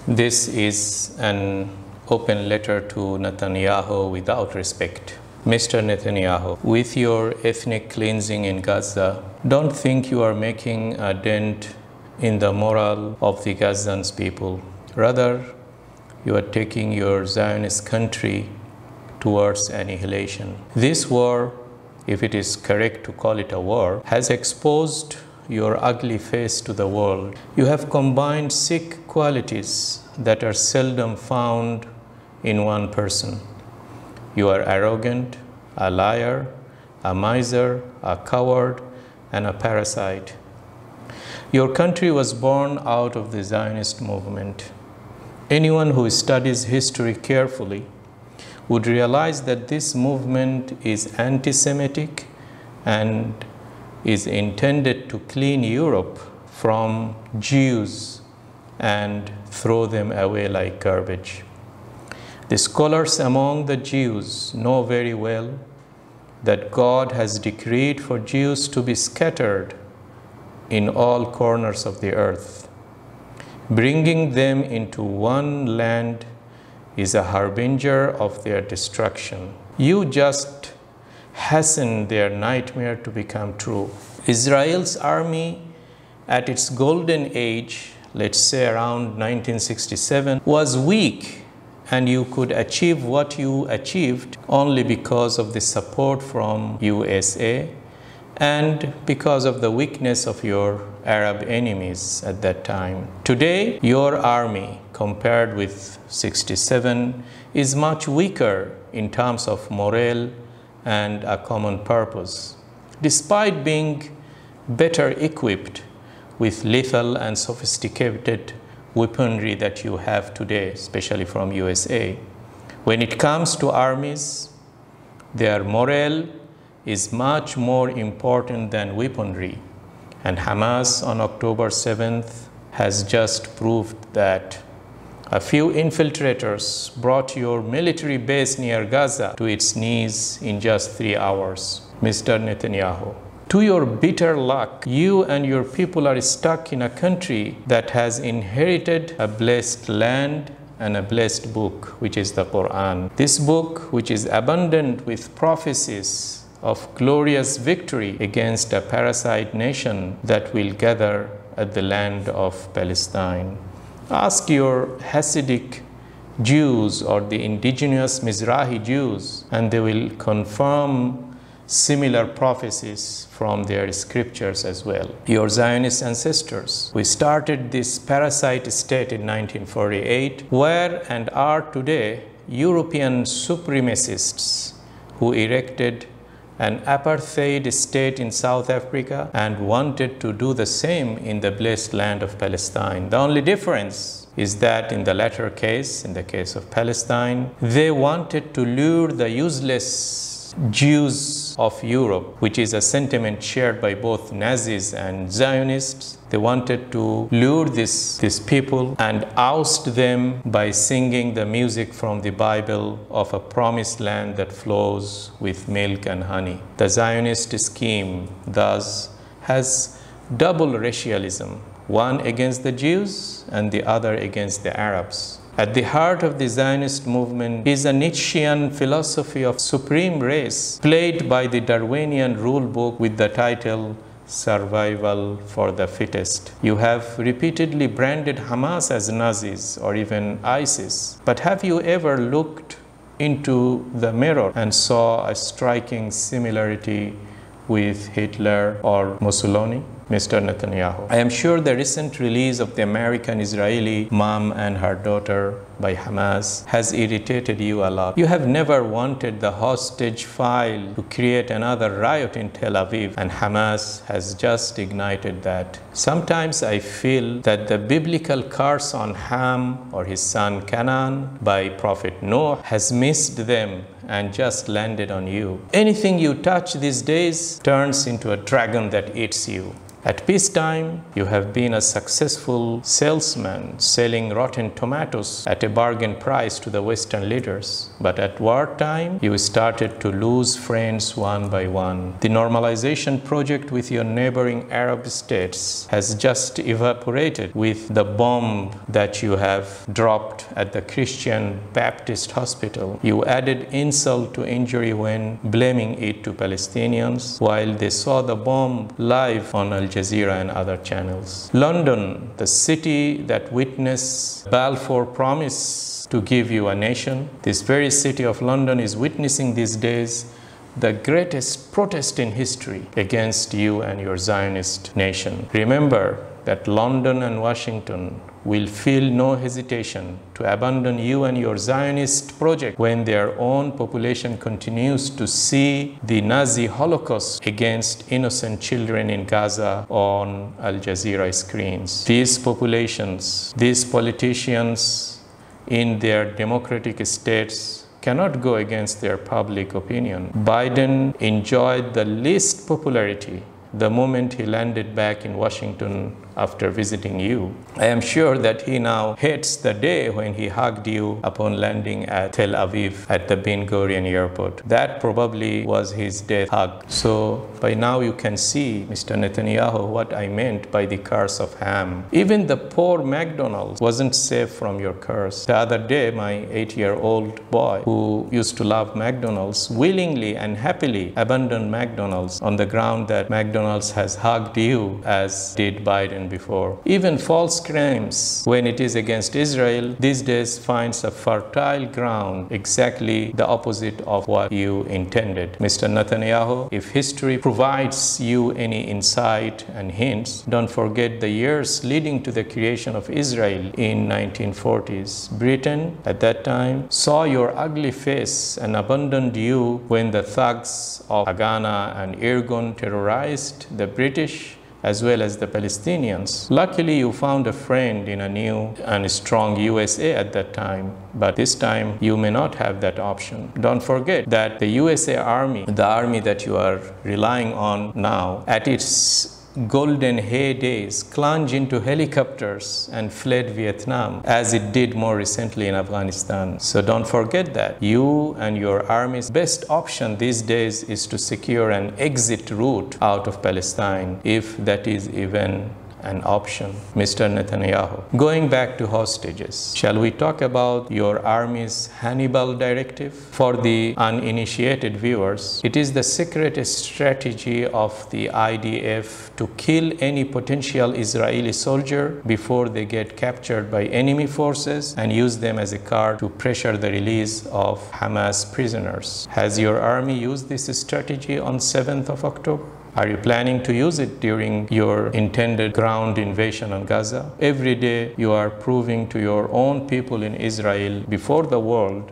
This is an open letter to Netanyahu without respect. Mr. Netanyahu, with your ethnic cleansing in Gaza, don't think you are making a dent in the morale of the Gazans people. Rather, you are taking your Zionist country towards annihilation. This war, if it is correct to call it a war, has exposed your ugly face to the world. You have combined sick qualities that are seldom found in one person. You are arrogant, a liar, a miser, a coward, and a parasite. Your country was born out of the Zionist movement. Anyone who studies history carefully would realize that this movement is anti-Semitic and is intended to clean Europe from Jews and throw them away like garbage. The scholars among the Jews know very well that God has decreed for Jews to be scattered in all corners of the earth. Bringing them into one land is a harbinger of their destruction. You just hasten their nightmare to become true. Israel's army at its golden age, let's say around 1967, was weak, and you could achieve what you achieved only because of the support from USA and because of the weakness of your Arab enemies at that time. Today, your army, compared with 67, is much weaker in terms of morale and a common purpose, despite being better equipped with lethal and sophisticated weaponry that you have today, especially from USA. When it comes to armies, their morale is much more important than weaponry. And Hamas on October 7th has just proved that. A few infiltrators brought your military base near Gaza to its knees in just 3 hours. Mr. Netanyahu, to your bitter luck, you and your people are stuck in a country that has inherited a blessed land and a blessed book, which is the Quran. This book, which is abundant with prophecies of glorious victory against a parasite nation that will gather at the land of Palestine. Ask your Hasidic Jews or the indigenous Mizrahi Jews, and they will confirm similar prophecies from their scriptures as well. Your Zionist ancestors, we started this parasite state in 1948, were and are today European supremacists who erected an apartheid state in South Africa and wanted to do the same in the blessed land of Palestine. The only difference is that in the latter case, in the case of Palestine, they wanted to lure the useless Jews of Europe, which is a sentiment shared by both Nazis and Zionists. They wanted to lure these people and oust them by singing the music from the Bible of a promised land that flows with milk and honey. The Zionist scheme, thus, has double racialism, one against the Jews and the other against the Arabs. At the heart of the Zionist movement is a Nietzschean philosophy of supreme race, played by the Darwinian rule book with the title Survival for the Fittest. You have repeatedly branded Hamas as Nazis or even ISIS, but have you ever looked into the mirror and saw a striking similarity with Hitler or Mussolini? Mr. Netanyahu, I am sure the recent release of the American-Israeli mom and her daughter by Hamas has irritated you a lot. You have never wanted the hostage file to create another riot in Tel Aviv, and Hamas has just ignited that. Sometimes I feel that the biblical curse on Ham or his son Canaan by Prophet Noah has missed them and just landed on you. Anything you touch these days turns into a dragon that eats you. At peacetime, you have been a successful salesman selling rotten tomatoes at a bargain price to the Western leaders. But at wartime, you started to lose friends one by one. The normalization project with your neighboring Arab states has just evaporated with the bomb that you have dropped at the Christian Baptist hospital. You added insult to injury when blaming it to Palestinians, while they saw the bomb live on Al Jazeera and other channels. London, the city that witnessed Balfour promise to give you a nation, this very city of London is witnessing these days the greatest protest in history against you and your Zionist nation. Remember that London and Washington will feel no hesitation to abandon you and your Zionist project when their own population continues to see the Nazi Holocaust against innocent children in Gaza on Al Jazeera screens. These populations, these politicians in their democratic states cannot go against their public opinion. Biden enjoyed the least popularity the moment he landed back in Washington after visiting you. I am sure that he now hates the day when he hugged you upon landing at Tel Aviv at the Ben Gurion airport. That probably was his death hug. So by now you can see, Mr. Netanyahu, what I meant by the curse of Ham. Even the poor McDonald's wasn't safe from your curse. The other day, my 8-year-old boy who used to love McDonald's willingly and happily abandoned McDonald's on the ground that McDonald's has hugged you, as did Biden before. Even false claims, when it is against Israel, these days finds a fertile ground, exactly the opposite of what you intended. Mr. Netanyahu, if history provides you any insight and hints, don't forget the years leading to the creation of Israel in 1940s. Britain, at that time, saw your ugly face and abandoned you when the thugs of Haganah and Irgun terrorized the British as well as the Palestinians. Luckily, you found a friend in a new and strong USA at that time, but this time you may not have that option. Don't forget that the USA Army, the army that you are relying on now, at its golden heydays, plunged into helicopters and fled Vietnam, as it did more recently in Afghanistan. So don't forget that. You and your army's best option these days is to secure an exit route out of Palestine, if that is even an option. Mr. Netanyahu, going back to hostages, shall we talk about your army's Hannibal directive? For the uninitiated viewers, it is the secret strategy of the IDF to kill any potential Israeli soldier before they get captured by enemy forces and use them as a card to pressure the release of Hamas prisoners. Has your army used this strategy on 7th of October? Are you planning to use it during your intended ground invasion on Gaza? Every day you are proving to your own people in Israel before the world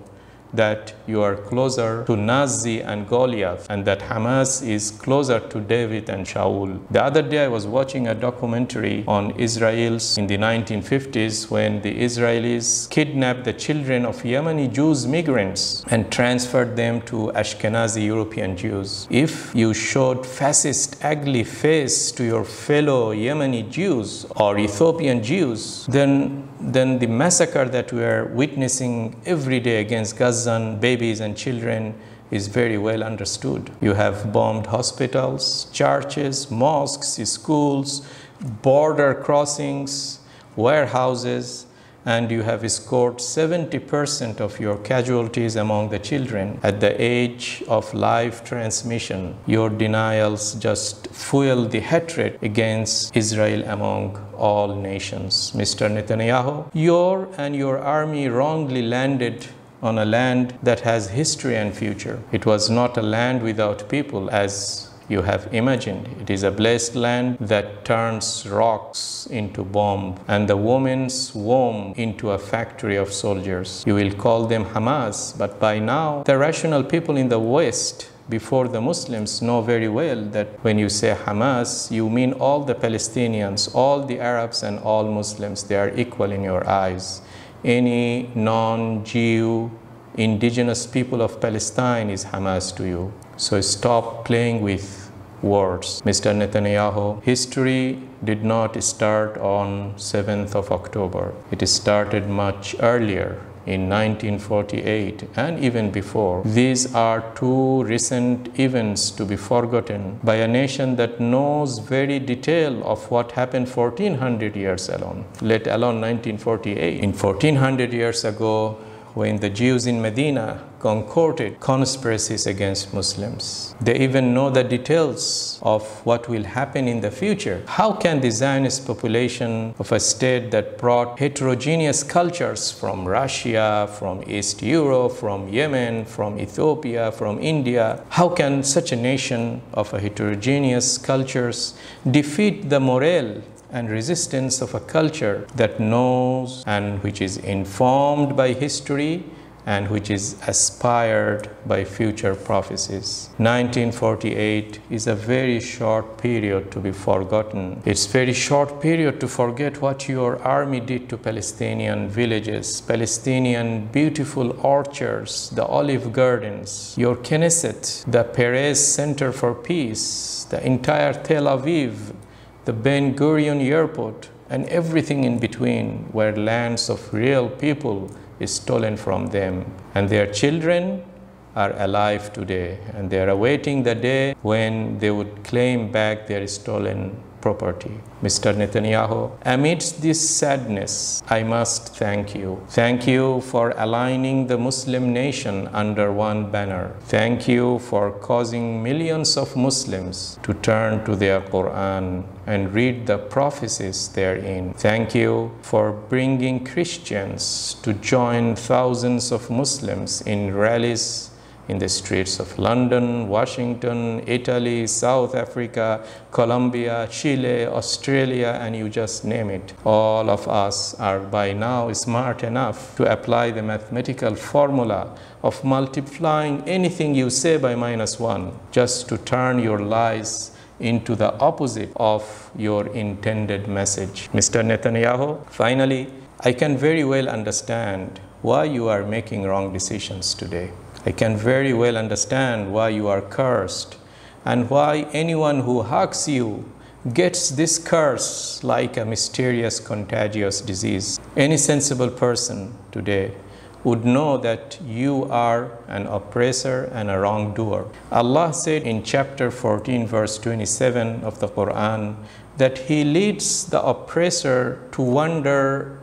that you are closer to Nazi and Goliath, and that Hamas is closer to David and Shaul. The other day I was watching a documentary on Israel's in the 1950s, when the Israelis kidnapped the children of Yemeni Jews migrants and transferred them to Ashkenazi European Jews. If you showed fascist ugly face to your fellow Yemeni Jews or Ethiopian Jews, then the massacre that we are witnessing every day against Gazan babies and children is very well understood. You have bombed hospitals, churches, mosques, schools, border crossings, warehouses, and you have scored 70% of your casualties among the children at the age of live transmission. Your denials just fuel the hatred against Israel among all nations. Mr. Netanyahu, your army wrongly landed on a land that has history and future. It was not a land without people, as you have imagined. It is a blessed land that turns rocks into bomb and the woman's womb into a factory of soldiers. You will call them Hamas, but by now the rational people in the West, before the Muslims, know very well that when you say Hamas, you mean all the Palestinians, all the Arabs and all Muslims. They are equal in your eyes. Any non-Jew indigenous people of Palestine is Hamas to you. So stop playing with words. Mr. Netanyahu, history did not start on 7th of October. It started much earlier, in 1948 and even before. These are two recent events to be forgotten by a nation that knows very detail of what happened 1400 years alone, let alone 1948. In 1400 years ago, when the Jews in Medina concocted conspiracies against Muslims. They even know the details of what will happen in the future. How can the Zionist population of a state that brought heterogeneous cultures from Russia, from East Europe, from Yemen, from Ethiopia, from India, how can such a nation of a heterogeneous cultures defeat the morale and resistance of a culture that knows and which is informed by history and which is aspired by future prophecies? 1948 is a very short period to be forgotten. It's a very short period to forget what your army did to Palestinian villages, Palestinian beautiful orchards, the olive gardens, your Knesset, the Perez Center for Peace, the entire Tel Aviv, the Ben Gurion Airport, and everything in between, where lands of real people is stolen from them. And their children are alive today, and they are awaiting the day when they would claim back their stolen property. Mr. Netanyahu, amidst this sadness, I must thank you. Thank you for aligning the Muslim nation under one banner. Thank you for causing millions of Muslims to turn to their Quran and read the prophecies therein. Thank you for bringing Christians to join thousands of Muslims in rallies in the streets of London, Washington, Italy, South Africa, Colombia, Chile, Australia, and you just name it. All of us are by now smart enough to apply the mathematical formula of multiplying anything you say by -1, just to turn your lies into the opposite of your intended message. Mr. Netanyahu, finally, I can very well understand why you are making wrong decisions today. I can very well understand why you are cursed and why anyone who hugs you gets this curse like a mysterious contagious disease. Any sensible person today would know that you are an oppressor and a wrongdoer. Allah said in chapter 14, verse 27 of the Quran, that He leads the oppressor to wander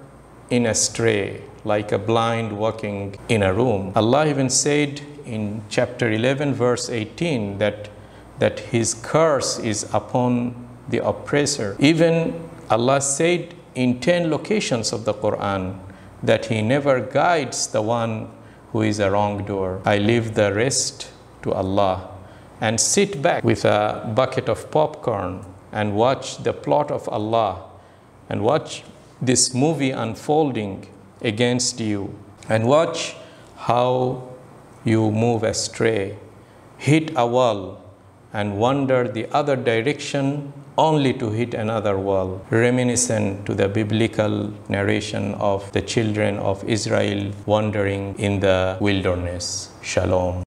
in a stray, like a blind walking in a room. Allah even said in chapter 11, verse 18, that His curse is upon the oppressor. Even Allah said in 10 locations of the Quran that He never guides the one who is a wrongdoer. I leave the rest to Allah and sit back with a bucket of popcorn and watch the plot of Allah and watch this movie unfolding against you and watch how you move astray, hit a wall and wander the other direction only to hit another wall, reminiscent to the biblical narration of the children of Israel wandering in the wilderness. Shalom.